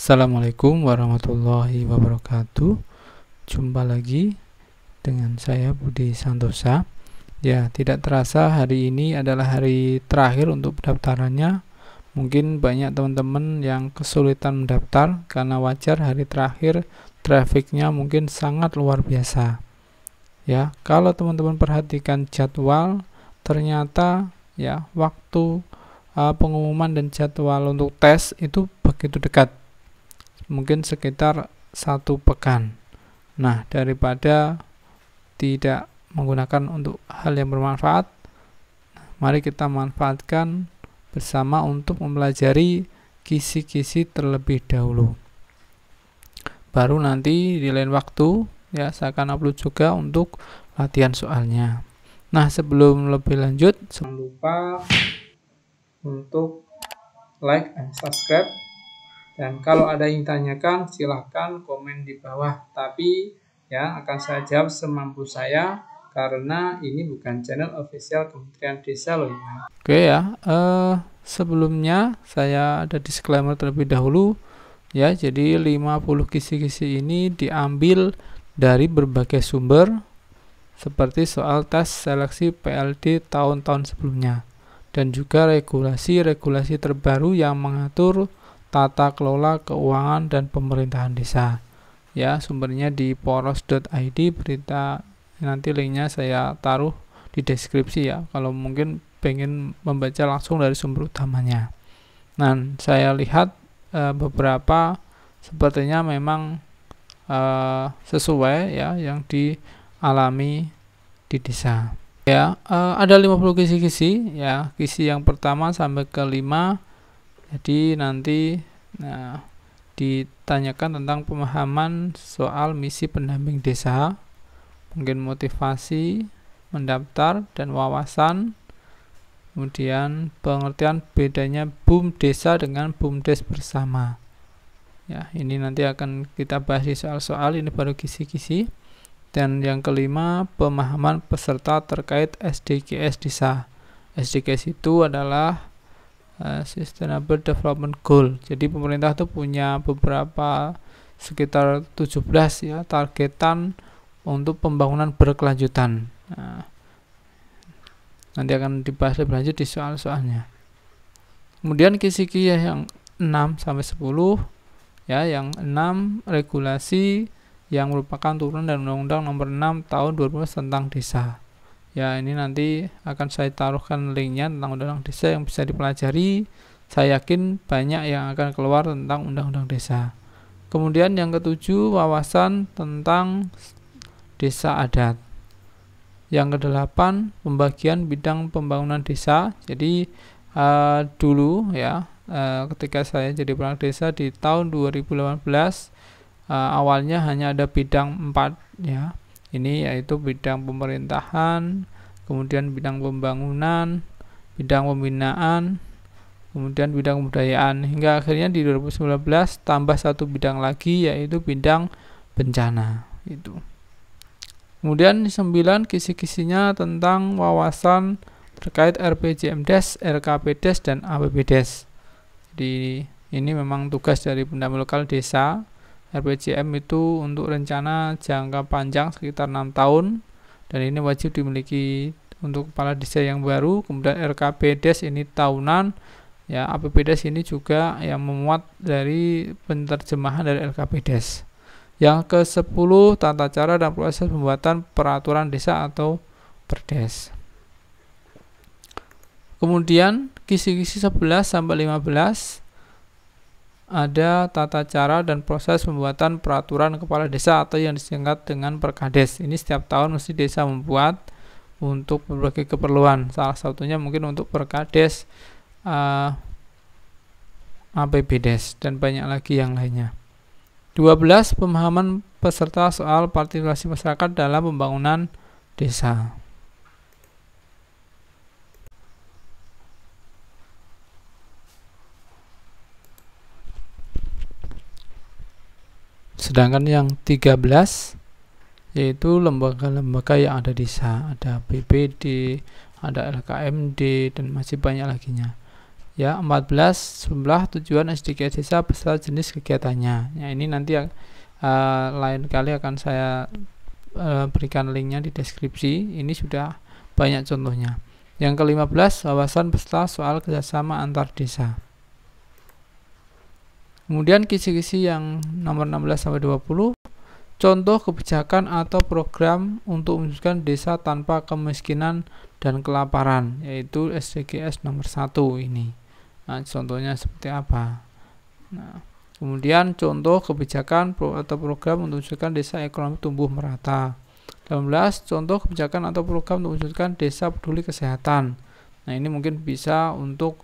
Assalamualaikum warahmatullahi wabarakatuh. Jumpa lagi dengan saya Budi Santosa. Ya, tidak terasa hari ini adalah hari terakhir untuk pendaftarannya. Mungkin banyak teman-teman yang kesulitan mendaftar karena wajar hari terakhir trafiknya mungkin sangat luar biasa. Ya, kalau teman-teman perhatikan jadwal, ternyata ya waktu pengumuman dan jadwal untuk tes itu begitu dekat. Mungkin sekitar 1 pekan. Nah, daripada tidak menggunakan untuk hal yang bermanfaat, mari kita manfaatkan bersama untuk mempelajari kisi-kisi terlebih dahulu. Baru nanti di lain waktu ya saya akan upload juga untuk latihan soalnya. Nah, sebelum lebih lanjut, jangan lupa untuk like dan subscribe. Dan kalau ada yang ditanyakan, silahkan komen di bawah. Tapi ya akan saya jawab semampu saya karena ini bukan channel official Kementerian Desa loh ya. Oke ya, sebelumnya saya ada disclaimer terlebih dahulu ya. Jadi 50 kisi-kisi ini diambil dari berbagai sumber seperti soal tes seleksi PLD tahun-tahun sebelumnya dan juga regulasi-regulasi terbaru yang mengatur tata kelola keuangan dan pemerintahan desa. Ya, sumbernya di poros.id, berita nanti linknya saya taruh di deskripsi ya, kalau mungkin pengen membaca langsung dari sumber utamanya. Nah, saya lihat beberapa sepertinya memang sesuai ya yang dialami di desa. Ya, ada 50 kisi-kisi ya. Kisi yang pertama sampai ke 5. Jadi nanti ditanyakan tentang pemahaman soal misi pendamping desa, mungkin motivasi mendaftar dan wawasan, kemudian pengertian bedanya BUMDesa dengan BUMDes bersama. Ya, ini nanti akan kita bahas di soal-soal, ini baru kisi-kisi. Dan yang kelima, pemahaman peserta terkait SDGs desa. SDGs itu adalah Sustainable Development Goal. Jadi pemerintah itu punya beberapa sekitar 17 ya targetan untuk pembangunan berkelanjutan. Nanti akan dibahas lebih lanjut di soal-soalnya. Kemudian kisi-kisi yang 6 sampai 10 ya, yang 6 regulasi yang merupakan turunan dari Undang-Undang Nomor 6 Tahun 2015 tentang desa. Ya, ini nanti akan saya taruhkan linknya tentang undang-undang desa yang bisa dipelajari. Saya yakin banyak yang akan keluar tentang undang-undang desa. Kemudian yang ketujuh, wawasan tentang desa adat. Yang kedelapan, pembagian bidang pembangunan desa. Jadi dulu ya, ketika saya jadi perangkat desa di tahun 2018, awalnya hanya ada bidang 4 ya. Ini yaitu bidang pemerintahan, kemudian bidang pembangunan, bidang pembinaan, kemudian bidang kebudayaan, hingga akhirnya di 2019 tambah 1 bidang lagi yaitu bidang bencana itu. Kemudian 9 kisi-kisinya tentang wawasan terkait RPJMdes, RKPdes dan APBdes. Jadi ini memang tugas dari pendamping lokal desa. RPJM itu untuk rencana jangka panjang sekitar 6 tahun dan ini wajib dimiliki untuk kepala desa yang baru. Kemudian RKPdes ini tahunan ya, APBdes ini juga yang memuat dari penerjemahan dari RKPdes. Yang ke-10, tata cara dan proses pembuatan peraturan desa atau Perdes. Kemudian kisi-kisi 11 sampai 15 ada tata cara dan proses pembuatan peraturan kepala desa atau yang disingkat dengan Perkades. Ini setiap tahun mesti desa membuat untuk berbagai keperluan. Salah satunya mungkin untuk Perkades, APBdes dan banyak lagi yang lainnya. 12. Pemahaman peserta soal partisipasi masyarakat dalam pembangunan desa. Sedangkan yang 13 yaitu lembaga-lembaga yang ada di desa, ada BPD, ada LKMD dan masih banyak laginya. Ya, 14 jumlah tujuan SDGs desa beserta jenis kegiatannya. Ya, ini nanti lain kali akan saya berikan linknya di deskripsi. Ini sudah banyak contohnya. Yang ke-15, wawasan beserta soal kerjasama antar desa. Kemudian kisi-kisi yang nomor 16 sampai 20, contoh kebijakan atau program untuk mewujudkan desa tanpa kemiskinan dan kelaparan, yaitu SDGs nomor 1 ini. Nah, contohnya seperti apa? Nah, kemudian contoh kebijakan atau program untuk mewujudkan desa ekonomi tumbuh merata. 18, contoh kebijakan atau program untuk mewujudkan desa peduli kesehatan. Nah, ini mungkin bisa untuk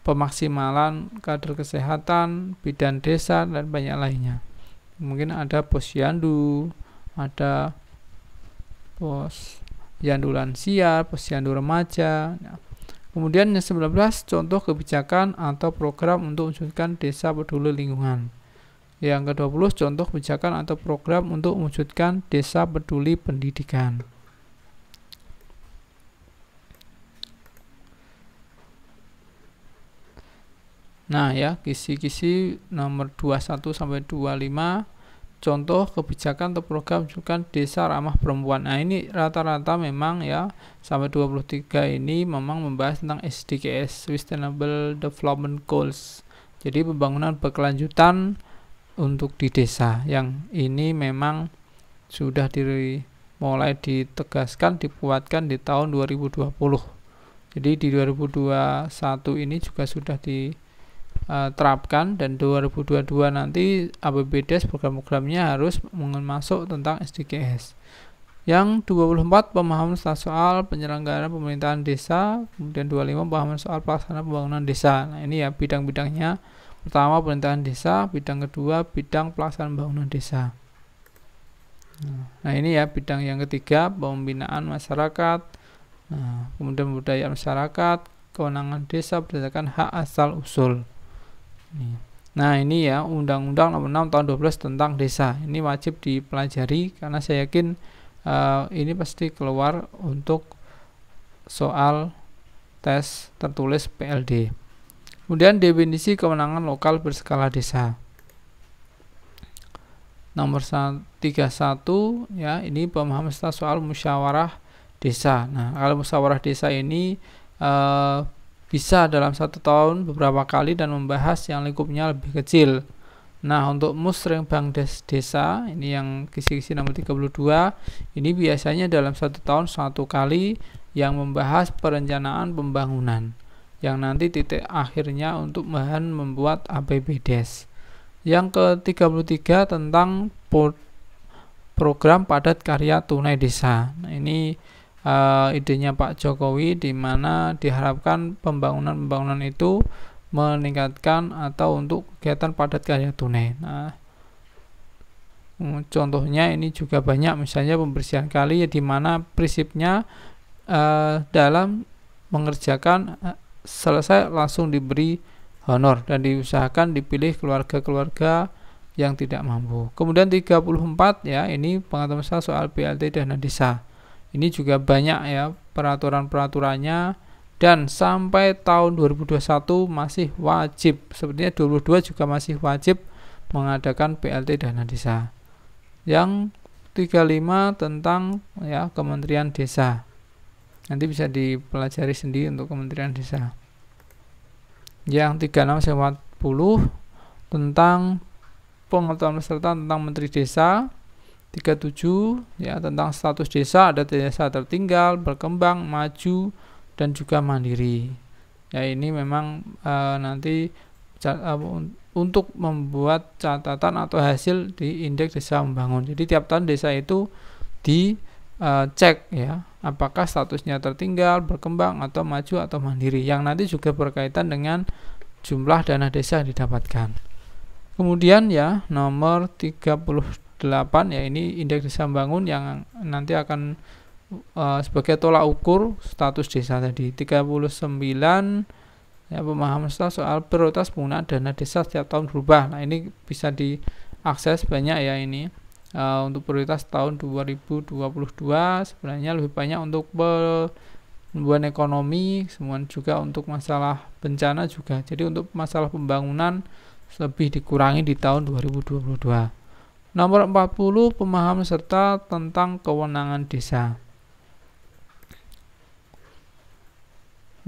pemaksimalan kader kesehatan, bidan desa, dan banyak lainnya. Mungkin ada posyandu, ada posyandu lansia, posyandu remaja. Kemudian yang 19, contoh kebijakan atau program untuk mewujudkan desa peduli lingkungan. Yang ke-20, contoh kebijakan atau program untuk mewujudkan desa peduli pendidikan. Nah ya, kisi-kisi nomor 21 sampai 25, contoh kebijakan atau program mewujudkan desa ramah perempuan. Nah, ini rata-rata memang ya sampai 23 ini memang membahas tentang SDGs, Sustainable Development Goals. Jadi pembangunan berkelanjutan untuk di desa. Yang ini memang sudah mulai ditegaskan, dikuatkan di tahun 2020. Jadi di 2021 ini juga sudah terapkan, dan 2022 nanti APBDes program-programnya harus masuk tentang SDGs. Yang 24, pemahaman soal penyelenggaraan pemerintahan desa. Kemudian 25, pemahaman soal pelaksanaan pembangunan desa. Nah, ini ya bidang-bidangnya. Pertama, pemerintahan desa. Bidang kedua, bidang pelaksanaan pembangunan desa. Nah, ini ya bidang yang ketiga, pembinaan masyarakat. Nah, kemudian pemberdayaan masyarakat, kewenangan desa berdasarkan hak asal usul. Nah, ini ya Undang-Undang Nomor 6 Tahun 12 tentang desa. Ini wajib dipelajari karena saya yakin ini pasti keluar untuk soal tes tertulis PLD. Kemudian definisi kewenangan lokal berskala desa. Nomor 31 ya, ini pemahaman soal musyawarah desa. Nah, kalau musyawarah desa ini bisa dalam 1 tahun beberapa kali dan membahas yang lingkupnya lebih kecil. Nah, untuk musrengbang desa ini yang kisi-kisi nomor 32, ini biasanya dalam 1 tahun 1 kali yang membahas perencanaan pembangunan, yang nanti titik akhirnya untuk bahan membuat APBDes. Yang ke-33 tentang program padat karya tunai desa. Nah, ini idenya Pak Jokowi, di mana diharapkan pembangunan itu meningkatkan atau untuk kegiatan padat karya tunai. Nah, contohnya ini juga banyak, misalnya pembersihan kali, ya, di mana prinsipnya dalam mengerjakan selesai langsung diberi honor dan diusahakan dipilih keluarga-keluarga yang tidak mampu. Kemudian 34 ya, ini pengetahuan soal BLT dana desa. Ini juga banyak ya peraturan-peraturannya, dan sampai tahun 2021 masih wajib. Sepertinya 2022 juga masih wajib mengadakan BLT dana desa. Yang 35 tentang ya Kementerian Desa. Nanti bisa dipelajari sendiri untuk Kementerian Desa. Yang 36-40 tentang pengetahuan peserta tentang Menteri Desa. 37 ya tentang status desa, ada desa tertinggal, berkembang, maju, dan juga mandiri. Ya, ini memang nanti untuk membuat catatan atau hasil di indeks desa membangun. Jadi tiap tahun desa itu dicek ya apakah statusnya tertinggal, berkembang, atau maju, atau mandiri, yang nanti juga berkaitan dengan jumlah dana desa yang didapatkan. Kemudian ya nomor 38 ya, ini indeks desa membangun yang nanti akan sebagai tolak ukur status desa tadi. 39 ya, pemahaman soal prioritas penggunaan dana desa setiap tahun berubah. Nah, ini bisa diakses banyak ya ini. Untuk prioritas tahun 2022 sebenarnya lebih banyak untuk pertumbuhan ekonomi, kemudian juga untuk masalah bencana juga. Jadi untuk masalah pembangunan lebih dikurangi di tahun 2022. Nomor 40, pemahaman serta tentang kewenangan desa.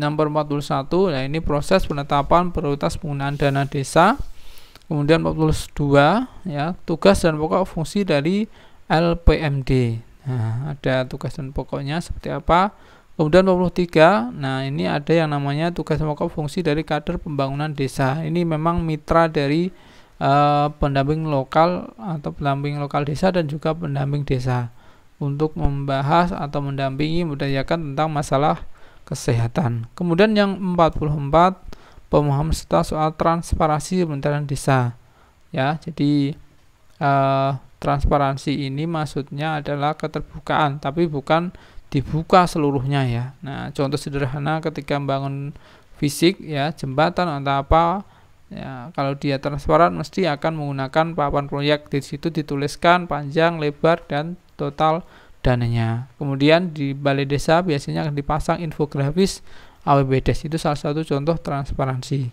Nomor 41, nah ini proses penetapan prioritas penggunaan dana desa. Kemudian 42, ya, tugas dan pokok fungsi dari LPMD. Nah, ada tugas dan pokoknya seperti apa. Kemudian 43, nah ini ada yang namanya tugas dan pokok fungsi dari kader pembangunan desa. Ini memang mitra dari pendamping lokal atau pendamping lokal desa dan juga pendamping desa untuk membahas atau mendampingi memberdayakan tentang masalah kesehatan. Kemudian yang 44, pemahaman serta soal transparansi pemerintahan desa. Ya, jadi transparansi ini maksudnya adalah keterbukaan, tapi bukan dibuka seluruhnya ya. Nah, contoh sederhana ketika membangun fisik ya, jembatan atau apa ya, kalau dia transparan mesti akan menggunakan papan proyek, di situ dituliskan panjang, lebar dan total dananya. Kemudian di balai desa biasanya akan dipasang infografis APBDes, itu salah satu contoh transparansi.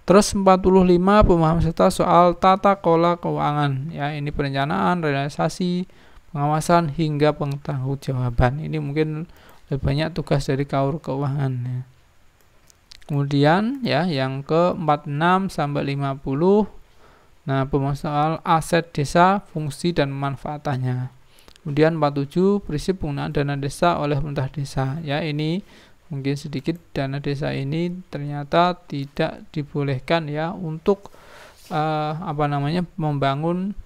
Terus 45, pemahaman serta soal tata kelola keuangan ya, ini perencanaan, realisasi, pengawasan hingga pengetahujawaban. Ini mungkin lebih banyak tugas dari kaur keuangan ya. Kemudian ya yang ke 46 sampai 50, nah pemahaman soal aset desa, fungsi dan manfaatannya. Kemudian 47, prinsip penggunaan dana desa oleh pemerintah desa. Ya, ini mungkin sedikit, dana desa ini ternyata tidak dibolehkan ya untuk membangun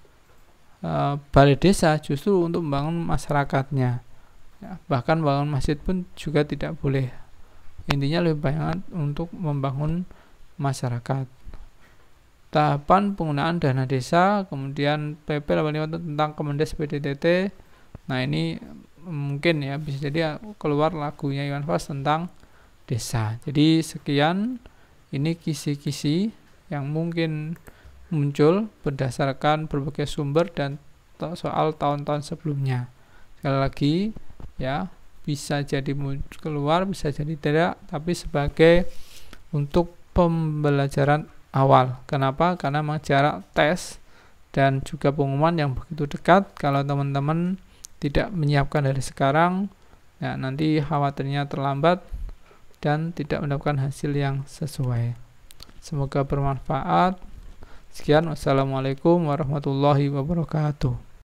balai desa, justru untuk membangun masyarakatnya. Ya, bahkan bangun masjid pun juga tidak boleh. Intinya lebih banyak untuk membangun masyarakat. Tahapan penggunaan dana desa, kemudian PP 85 tentang Kemendes PDTT. Nah, ini mungkin ya bisa jadi keluar lagunya Iwan Fals tentang desa. Jadi sekian, ini kisi-kisi yang mungkin muncul berdasarkan berbagai sumber dan soal tahun-tahun sebelumnya. Sekali lagi ya, bisa jadi keluar, bisa jadi tidak, tapi sebagai untuk pembelajaran awal. Kenapa? Karena memang jarak tes dan juga pengumuman yang begitu dekat. Kalau teman-teman tidak menyiapkan dari sekarang, ya nanti khawatirnya terlambat dan tidak mendapatkan hasil yang sesuai. Semoga bermanfaat. Sekian, wassalamualaikum warahmatullahi wabarakatuh.